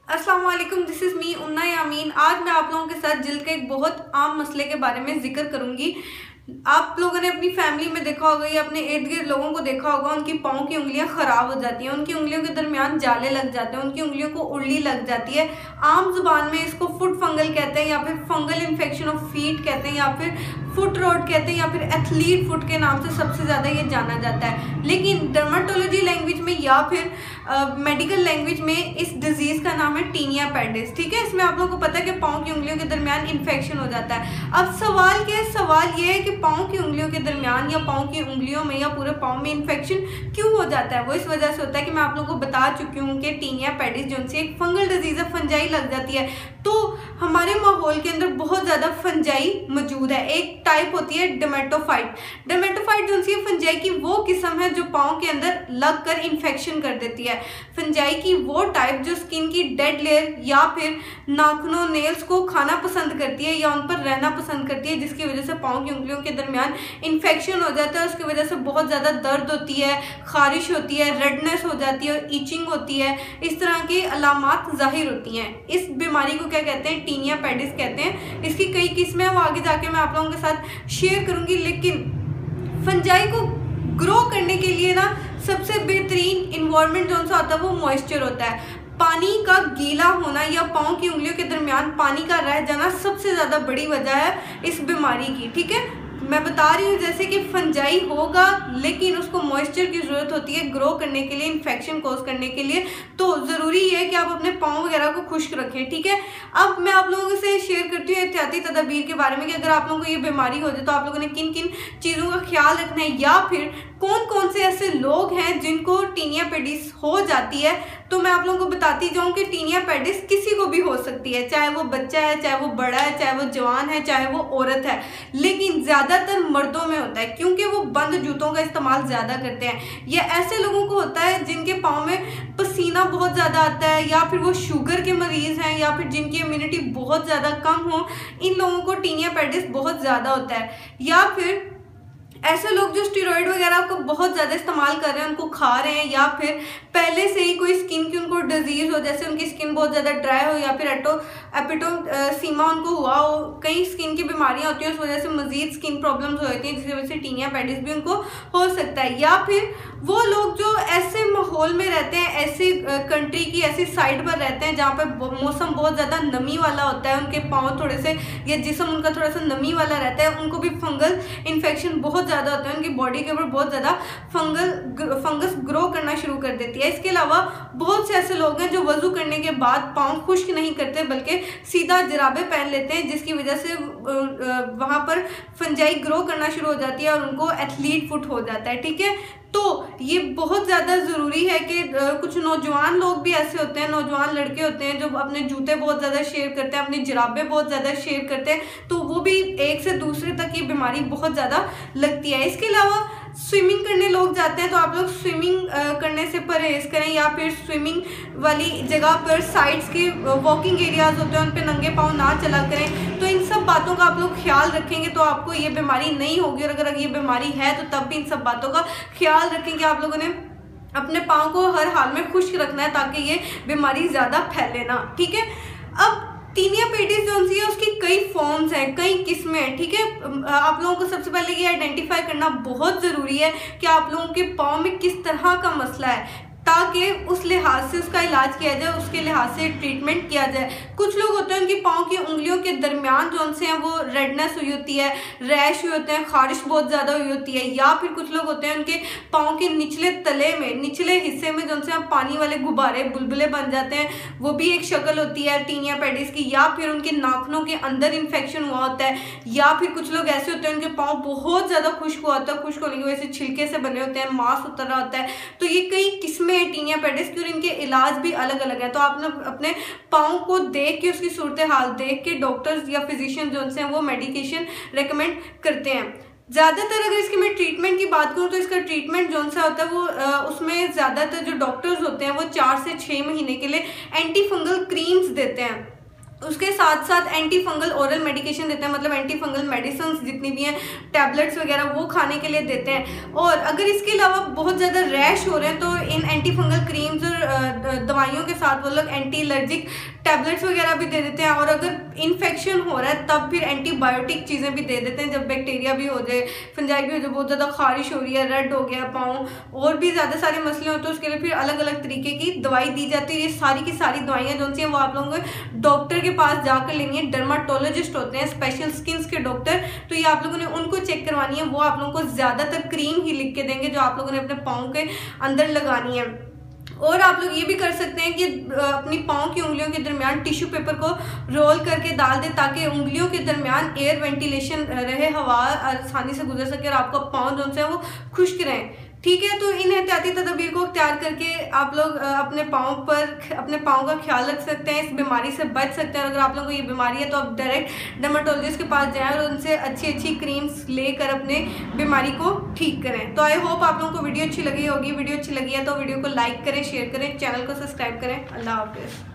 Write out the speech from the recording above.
अस्सलाम वालेकुम, this is me उन्ना यामीन। आज मैं आप लोगों के साथ जिल्द के एक बहुत आम मसले के बारे में जिक्र करूंगी। आप लोगों ने अपनी फैमिली में देखा होगा या अपने इर्द गिर्द लोगों को देखा होगा, उनकी पाँव की उंगलियां ख़राब हो जाती हैं, उनकी उंगलियों के दरमियान जाले लग जाते हैं, उनकी उंगलियों को उल्ली लग जाती है। आम जुबान में इसको फुट फंगल कहते हैं, या फिर फंगल इन्फेक्शन ऑफ फीट कहते हैं, या फिर फुट रोट कहते हैं, या फिर एथलीट फुट के नाम से सबसे ज़्यादा ये जाना जाता है। लेकिन डर्मेटोलॉजी लैंग्वेज में या फिर मेडिकल लैंग्वेज में इस डिजीज़ का नाम है टीनिया पेडिस। ठीक है, इसमें आप लोगों को पता है कि पाँव की उंगलियों के दरमियान इन्फेक्शन हो जाता है। अब सवाल क्या है? सवाल ये है कि पाँव की उंगलियों के दरमियान या पाँव की उंगलियों में या पूरे पाँव में इन्फेक्शन क्यों हो जाता है? वो इस वजह से होता है कि मैं आप लोगों को बता चुकी हूँ कि टीनिया पेडिस जो से एक फंगल डिजीज़ है, फंजाई लग जाती है। तो हमारे माहौल के अंदर बहुत ज़्यादा फंजाई मौजूद है। एक टाइप होती है डर्मेटोफाइट। डर्मेटोफाइट जो सी फंजाई की वो किस्म है जो पाँव के अंदर लग कर इन्फेक्शन कर देती है। फंजाई की वो टाइप जो स्किन की डेड लेयर या फिर नाखूनों नेल्स को खाना पसंद करती है या उन पर रहना पसंद करती है, जिसकी वजह से पाँव की उंगलियों के दरमियान इन्फेक्शन हो जाता है। उसकी वजह से बहुत ज़्यादा दर्द होती है, खारिश होती है, रेडनेस हो जाती है और ईचिंग होती है। इस तरह की अलामात जाहिर होती हैं। इस बीमारी को क्या कहते हैं? टीनिया पेडिस कहते हैं। इसकी कई किस्में हैं, वो आगे जाके मैं आप लोगों के साथ शेयर करूंगी। लेकिन फंजाई को ग्रो करने के लिए ना सबसे बेहतरीन इन्वायरमेंट जो सा होता है वो मॉइस्चर होता है। पानी का गीला होना या पाँव की उंगलियों के दरमियान पानी का रह जाना सबसे ज़्यादा बड़ी वजह है इस बीमारी की। ठीक है, मैं बता रही हूँ जैसे कि फंजाई होगा लेकिन उसको मॉइस्चर की ज़रूरत होती है ग्रो करने के लिए, इन्फेक्शन कोज करने के लिए। तो ज़रूरी है कि आप अपने पाँव वगैरह को खुश्क रखें। ठीक है, अब मैं आप लोगों से शेयर करती हूँ एहतियाती तदाबीर के बारे में कि अगर आप लोगों को ये बीमारी हो जाए तो आप लोगों ने किन किन चीज़ों का ख्याल रखना है, या फिर कौन कौन से ऐसे लोग हैं जिनको टीनिया पेडिस हो जाती है। तो मैं आप लोगों को बताती जाऊँ कि टीनिया पेडिस किसी को भी हो सकती है, चाहे वो बच्चा है, चाहे वो बड़ा है, चाहे वो जवान है, चाहे वो औरत है। लेकिन ज़्यादातर मर्दों में होता है क्योंकि वो बंद जूतों का इस्तेमाल ज़्यादा करते हैं। या ऐसे लोगों को होता है जिनके पाँव में पसीना बहुत ज़्यादा आता है, या फिर वो शुगर के मरीज़ हैं, या फिर जिनकी इम्यूनिटी बहुत ज़्यादा कम हो, इन लोगों को टीनिया पेडिस बहुत ज़्यादा होता है। या फिर ऐसे लोग जो स्टेरॉइड वगैरह को बहुत ज़्यादा इस्तेमाल कर रहे हैं, उनको खा रहे हैं, या फिर पहले से ही कोई स्किन की उनको डिजीज़ हो, जैसे उनकी स्किन बहुत ज़्यादा ड्राई हो, या फिर एपिटोसीमा उनको हुआ हो। कई स्किन की बीमारियां होती हैं, उस वजह से मजीद स्किन प्रॉब्लम्स हो जाती हैं, जिसकी वजह से टीनिया पेडिस भी उनको हो सकता है। या फिर वो लोग जो ऐसे माहौल में रहते हैं, ऐसी कंट्री की ऐसी साइड पर रहते हैं जहाँ पर मौसम बहुत ज़्यादा नमी वाला होता है, उनके पाँव थोड़े से या जिस्म उनका थोड़ा सा नमी वाला रहता है, उनको भी फंगल इन्फेक्शन बहुत ज़्यादा होता है। उनकी बॉडी के ऊपर बहुत ज़्यादा फंगस ग्रो करना शुरू कर देती है। इसके अलावा बहुत से ऐसे लोग हैं जो वजू करने के बाद पाँव खुश्क नहीं करते बल्कि सीधा जराबे पहन लेते हैं, जिसकी वजह से वहाँ पर फंजाई ग्रो करना शुरू हो जाती है और उनको एथलीट फुट हो जाता है। ठीक है, तो ये बहुत ज़्यादा ज़रूरी है कि कुछ नौजवान लोग भी ऐसे होते हैं, नौजवान लड़के होते हैं जो अपने जूते बहुत ज़्यादा शेयर करते हैं, अपनी जराबें बहुत ज़्यादा शेयर करते हैं, तो वो भी एक से दूसरे तक ये बीमारी बहुत ज़्यादा लगती है। इसके अलावा स्विमिंग करने लोग जाते हैं, तो आप लोग स्विमिंग करने से परहेज़ करें, या फिर स्विमिंग वाली जगह पर साइड्स के वॉकिंग एरियाज होते हैं उन पे नंगे पाँव ना चला करें। तो इन सब बातों का आप लोग ख्याल रखेंगे तो आपको ये बीमारी नहीं होगी, और अगर ये बीमारी है तो तब भी इन सब बातों का ख्याल रखेंगे। आप लोगों ने अपने पाँव को हर हाल में खुश्क रखना है ताकि ये बीमारी ज़्यादा फैले ना। ठीक है, अब टीनिया पेडिस जो सी है उसकी कई फॉर्म्स हैं, कई किस्में हैं। ठीक है, आप लोगों को सबसे पहले ये आइडेंटिफाई करना बहुत ज़रूरी है कि आप लोगों के पाँव में किस तरह का मसला है, ताकि उस लिहाज से उसका इलाज किया जाए, उसके लिहाज से ट्रीटमेंट किया जाए। कुछ लोग होते हैं उनकी पाँव की उंगलियों के दरमियान जो उनसे हैं वो रेडनेस हुई होती है, रैश हुए होते हैं, खारिश बहुत ज़्यादा हुई होती है। या फिर कुछ लोग होते हैं उनके पाँव के निचले तले में, निचले हिस्से में जो उनसे पानी वाले गुब्बारे बुलबुले बन जाते हैं, वो भी एक शक्ल होती है टीनिया पेडिस की। या फिर उनके नाखूनों के अंदर इन्फेक्शन हुआ होता है। या फिर कुछ लोग ऐसे होते हैं उनके पाँव बहुत ज़्यादा खुश्क हुआ होता है, खुश्क होने की वजह से छिलके से बने होते हैं, मांस उतर रहा होता है। तो ये कई किस्में टीनिया पेडिस की और इनके इलाज भी अलग अलग है। तो आप लोग अपने पाँव को देख के, उसकी सूरत हाल देख के डॉक्टर्स या फिजिशियन जो हैं वो मेडिकेशन रेकमेंड करते हैं। ज़्यादातर अगर इसकी मैं ट्रीटमेंट की बात करूँ तो इसका ट्रीटमेंट जो सा होता है वो उसमें ज़्यादातर जो डॉक्टर्स होते हैं वो 4 से 6 महीने के लिए एंटी फंगल क्रीम्स देते हैं। उसके साथ साथ एंटी फंगल ओरल मेडिकेशन देते हैं, मतलब एंटी फंगल मेडिसिन जितनी भी हैं, टैबलेट्स वगैरह वो खाने के लिए देते हैं। और अगर इसके अलावा बहुत ज़्यादा रैश हो रहे हैं तो इन एंटी फंगल क्रीम्स और दवाइयों के साथ वो लोग एंटी एलर्जिक टैबलेट्स वगैरह भी दे देते हैं। और अगर इन्फेक्शन हो रहा है तब फिर एंटीबायोटिक चीज़ें भी दे देते हैं, जब बैक्टीरिया भी हो जाए, फंजाई भी हो जाए, बहुत ज़्यादा खारिश हो रही है, रेड हो गया पाँव, और भी ज़्यादा सारे मसले होते हैं, उसके लिए फिर अलग अलग तरीके की दवाई दी जाती है। ये सारी की सारी दवाइयाँ जो सी हैं वो आप लोगों को डॉक्टर के पास जाकर लेनी है। डर्माटोलॉजिस्ट होते हैं स्पेशल स्किन्स के डॉक्टर, तो ये आप लोगों ने उनको चेक करवानी है। वो आप लोगों को ज़्यादातर क्रीम ही लिख के देंगे जो आप लोगों ने अपने पाँव के अंदर लगानी है। और आप लोग ये भी कर सकते हैं कि अपनी पाँव की उंगलियों के दरमियान टिश्यू पेपर को रोल करके डाल दें ताकि उंगलियों के दरमियान एयर वेंटिलेशन रहे, हवा आसानी से गुजर सके और आपका पाँव जो है वो खुश्क रहें। ठीक है, तो इन एहतियाती तदबीर को अख्तियार करके आप लोग अपने पाँव का ख्याल रख सकते हैं, इस बीमारी से बच सकते हैं। अगर आप लोगों को ये बीमारी है तो आप डायरेक्ट डर्माटोलॉजिस्ट के पास जाएं और उनसे अच्छी अच्छी क्रीम्स लेकर अपने बीमारी को ठीक करें। तो आई होप आप लोगों को वीडियो अच्छी लगी होगी। वीडियो अच्छी लगी है तो वीडियो को लाइक करें, शेयर करें, चैनल को सब्सक्राइब करें। अल्लाह हाफिज़।